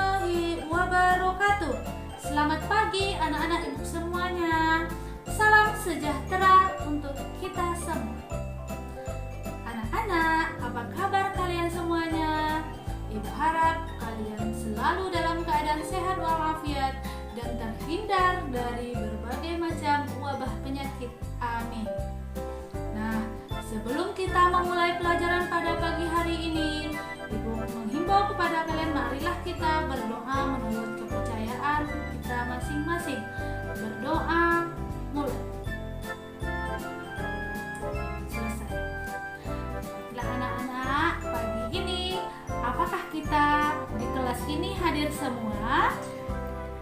warahmatullahi wabarakatuh. Selamat pagi anak-anak ibu semuanya. Salam sejahtera untuk kita semua. Anak-anak, apa kabar kalian semuanya? Ibu harap kalian selalu dalam keadaan sehat walafiat dan terhindar dari berbagai macam wabah penyakit. Amin. Nah, sebelum kita memulai pelajaran pada pagi hari ini, Ibu menghimbau kepada kalian, marilah kita berdoa menurut kepercayaan kita masing-masing. Berdoa mulai. Selesai. Baiklah anak-anak, pagi ini apakah kita di kelas ini hadir semua?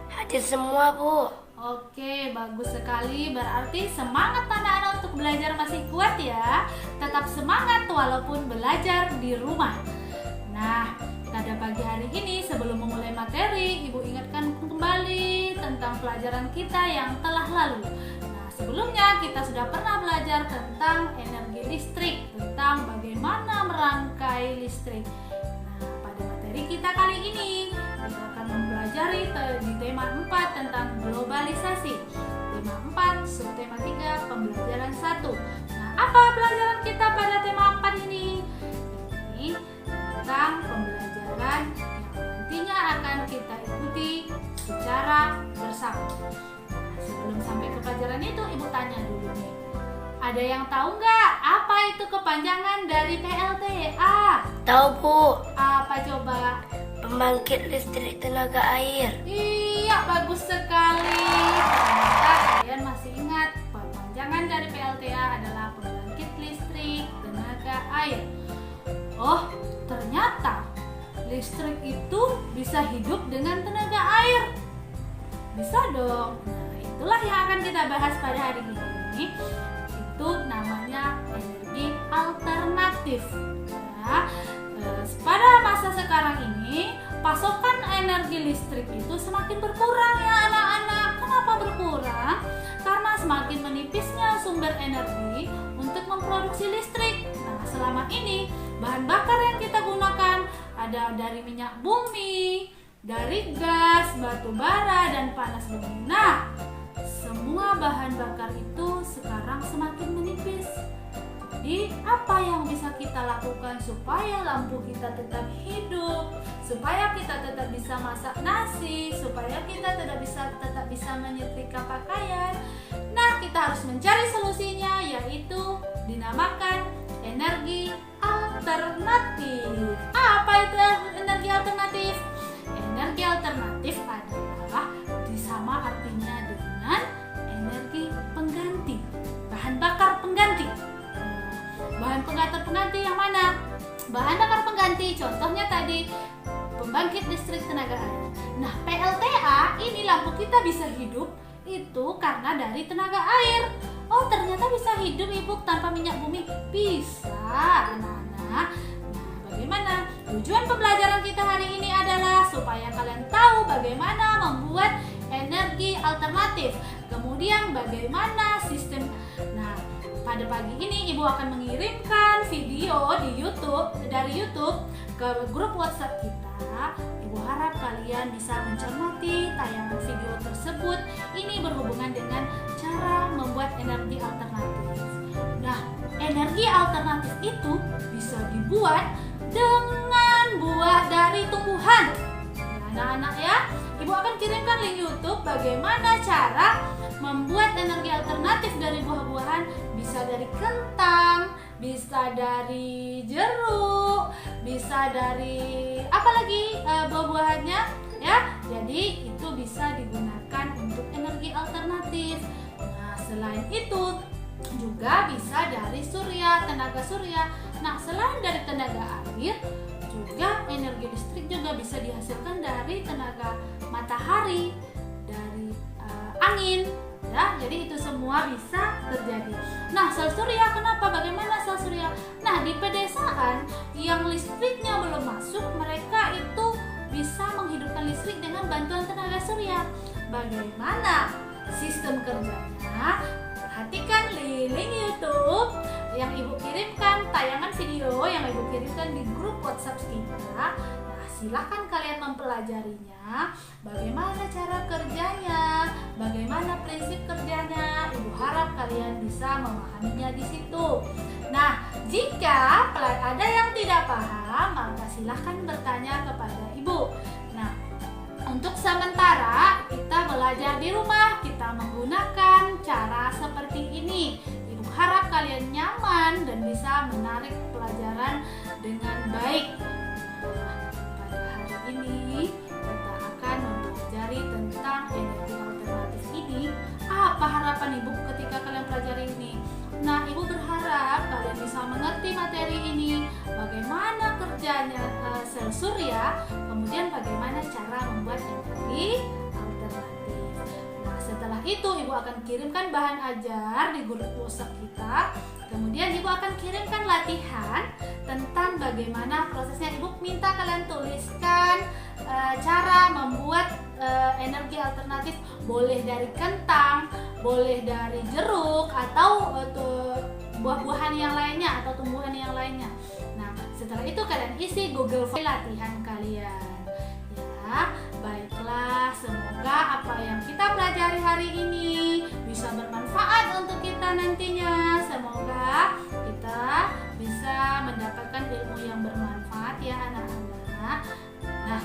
Hadir semua, Bu. Oke, bagus sekali. Berarti semangat anak-anak untuk belajar masih kuat ya. Tetap semangat walaupun belajar di rumah. Nah, pada pagi hari ini sebelum memulai materi, Ibu ingatkan kembali tentang pelajaran kita yang telah lalu. Nah, sebelumnya kita sudah pernah belajar tentang energi listrik, tentang bagaimana merangkai listrik. Nah, pada materi kita kali ini, kita akan mempelajari di tema 4 tentang globalisasi. Tema 4, subtema 3, pembelajaran 1. Nah, apa pelajaran kita pada tema 4 ini? Ini tentang pembelajaran yang nantinya akan kita ikuti secara bersama. Nah, sebelum sampai ke pelajaran itu, Ibu tanya dulu nih. Ada yang tahu nggak apa itu kepanjangan dari PLTA? Tahu, Bu. Apa coba? Pembangkit listrik tenaga air. Iya, bagus sekali. Ternyata kalian masih ingat kepanjangan dari PLTA adalah pembangkit listrik tenaga air. Oh, ternyata listrik itu bisa hidup dengan tenaga air. Bisa dong. Nah, itulah yang akan kita bahas pada hari ini. Itu namanya energi alternatif. Nah, pada masa sekarang ini, pasokan energi listrik itu semakin berkurang ya anak-anak. Kenapa berkurang? Karena semakin menipisnya sumber energi untuk memproduksi listrik. Nah, selama ini bahan bakar yang kita gunakan ada dari minyak bumi, dari gas, batu bara, dan panas bumi. Nah, semua bahan bakar itu sekarang semakin menipis. Jadi, apa yang bisa kita lakukan supaya lampu kita tetap hidup, supaya kita tetap bisa masak nasi, supaya kita tetap bisa menyetrika pakaian? Nah, kita harus mencari solusinya, yaitu dinamakan energi alternatif. Apa itu energi alternatif? Energi alternatif adalah sama artinya dengan energi pengganti, bahan bakar pengganti. Bahan bakar pengganti yang mana? Bahan bakar pengganti contohnya tadi pembangkit listrik tenaga air. Nah, PLTA ini lampu kita bisa hidup itu karena dari tenaga air. Oh, ternyata bisa hidup Ibu tanpa minyak bumi? Bisa, anak-anak. Nah, bagaimana? Tujuan pembelajaran kita hari ini adalah supaya kalian tahu bagaimana membuat energi alternatif. Kemudian bagaimana sistem. Nah, pada pagi ini Ibu akan mengirimkan video dari YouTube ke grup WhatsApp kita. Ibu harap kalian bisa mencermati tayangan video tersebut. Ini berhubungan dengan cara membuat energi alternatif. Nah, energi alternatif itu bisa dibuat dengan buah dari tumbuhan. Nah, anak-anak ya, Ibu akan kirimkan link YouTube bagaimana cara membuat energi alternatif dari buah-buahan. Bisa dari kentang, bisa dari jeruk, bisa dari apa lagi buah-buahannya ya. Jadi itu bisa digunakan untuk energi alternatif. Nah, selain itu juga bisa dari surya, tenaga surya. Nah, selain dari tenaga air, juga energi listrik juga bisa dihasilkan dari tenaga matahari, dari angin. Ya, jadi itu semua bisa terjadi. Nah, sel surya kenapa? Bagaimana sel surya? Nah, di pedesaan yang listriknya belum masuk, mereka itu bisa menghidupkan listrik dengan bantuan tenaga surya. Bagaimana sistem kerjanya? Perhatikan link YouTube yang Ibu kirimkan, tayangan video yang Ibu kirimkan di grup WhatsApp kita. Nah, silahkan kalian mempelajarinya, bagaimana cara kerjanya, bagaimana prinsip kerjanya. Ibu harap kalian bisa memahaminya di situ. Nah, jika ada yang tidak paham, maka silahkan bertanya kepada ibu. Nah, untuk sementara kita belajar di rumah, kita menggunakan cara seperti ini. Ibu harap kalian nyaman dan bisa menarik pelajaran dengan baik. Pada hari ini kita akan mempelajari tentang energi alternatif ini. Apa harapan ibu ketika kalian pelajari ini? Nah, ibu berharap kalian bisa mengerti materi ini, bagaimana kerjanya sel surya, kemudian bagaimana cara membuat energi alternatif. Nah, setelah itu ibu akan kirimkan bahan ajar di grup WhatsApp kita. Kemudian ibu akan kirimkan latihan tentang bagaimana prosesnya. Ibu minta kalian tuliskan cara membuat energi alternatif, boleh dari kentang, boleh dari jeruk, atau buah-buahan yang lainnya atau tumbuhan yang lainnya. Nah, setelah itu kalian isi Google Form latihan kalian. Ya, baiklah, semoga apa yang kita pelajari hari ini bisa bermanfaat untuk kita nantinya. Semoga kita bisa mendapatkan ilmu yang bermanfaat ya anak-anak. Nah,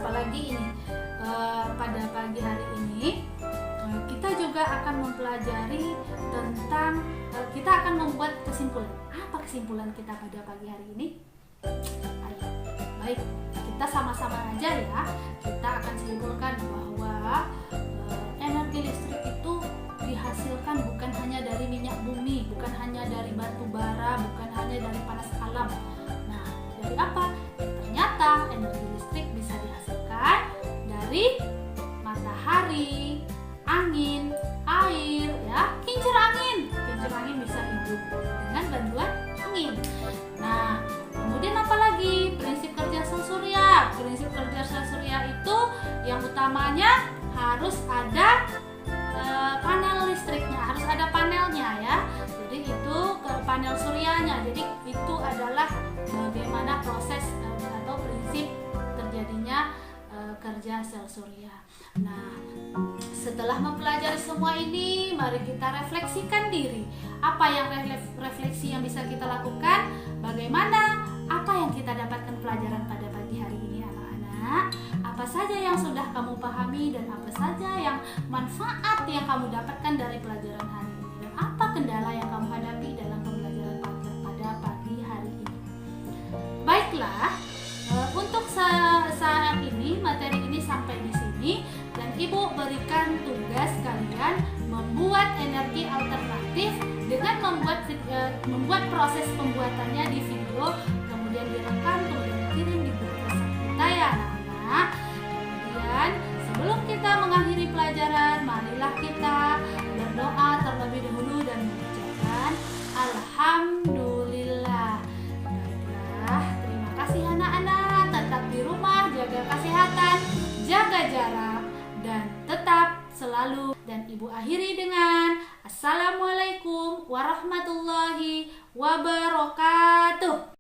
apalagi ini pada pagi hari ini kita juga akan mempelajari tentang kita akan membuat kesimpulan. Apa kesimpulan kita pada pagi hari ini? Ayo, baik, kita sama-sama aja ya. Kita akan simpulkan bahwa energi listrik itu dihasilkan bukan hanya dari minyak bumi, bukan hanya dari batu bara, bukan hanya dari panas alam. Nah, dari apa? Ternyata energi listrik bisa dihasilkan dari matahari, angin, air, ya, kincir angin. Kincir angin bisa hidup dengan bantuan angin. Nah, kemudian apa lagi? Prinsip kerja sel surya. Prinsip kerja sel surya itu yang utamanya harus ada panel listriknya, harus ada panelnya ya. Jadi itu ke panel suryanya. Jadi itu adalah bagaimana proses atau prinsip terjadinya kerja sel surya. Nah, setelah mempelajari semua ini, mari kita refleksikan diri. Apa yang refleksi yang bisa kita lakukan? Bagaimana? Apa yang kita dapatkan pelajaran pada pagi hari ini anak-anak? Apa saja yang sudah kamu pahami dan apa saja yang manfaat yang kamu dapatkan dari pelajaran hari ini? Dan apa kendala yang kamu hadapi dalam pembelajaran pada pagi hari ini? Baiklah, untuk saat ini materi ini sampai di sini dan ibu berikan tugas kalian membuat energi alternatif dengan membuat proses pembuatannya di video, kemudian direkam, kemudian dikirim di grup WhatsApp kita ya anak-anak. Kemudian sebelum kita mengakhiri pelajaran, marilah kita berdoa terlebih dahulu dan mengucapkan Alhamdulillah. Baiklah, terima kasih anak-anak. Tetap di rumah, jaga kesehatan, jaga jarak, dan tetap selalu. Dan ibu akhiri dengan Assalamualaikum warahmatullahi wabarakatuh.